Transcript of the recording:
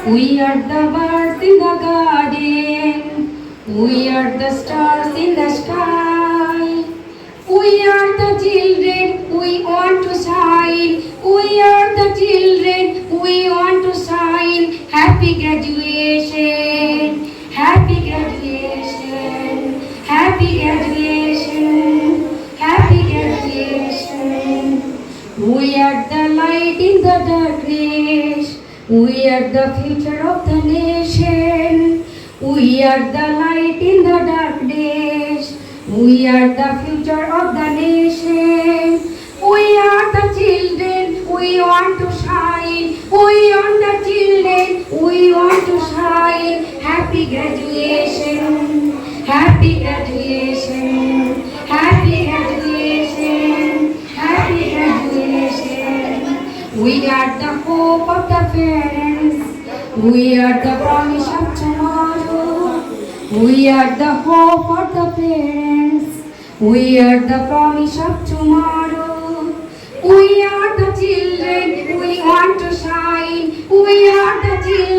We are the birds in the garden. We are the stars in the sky. We are the children, we want to shine. We are the children, we want to shine. Happy graduation, happy graduation, happy graduation, happy graduation. We are the light in the darkness. We are the future of the nation. We are the light in the darkness. We are the future of the nation. We are the children, we want to shine. We are the children, we want to shine. Happy graduation, happy graduation, happy graduation, happy graduation. We are the hope of the parents. We are the promise of tomorrow. We are the hope of the parents. We are the promise of tomorrow. We are the children, we want to shine. We are the children.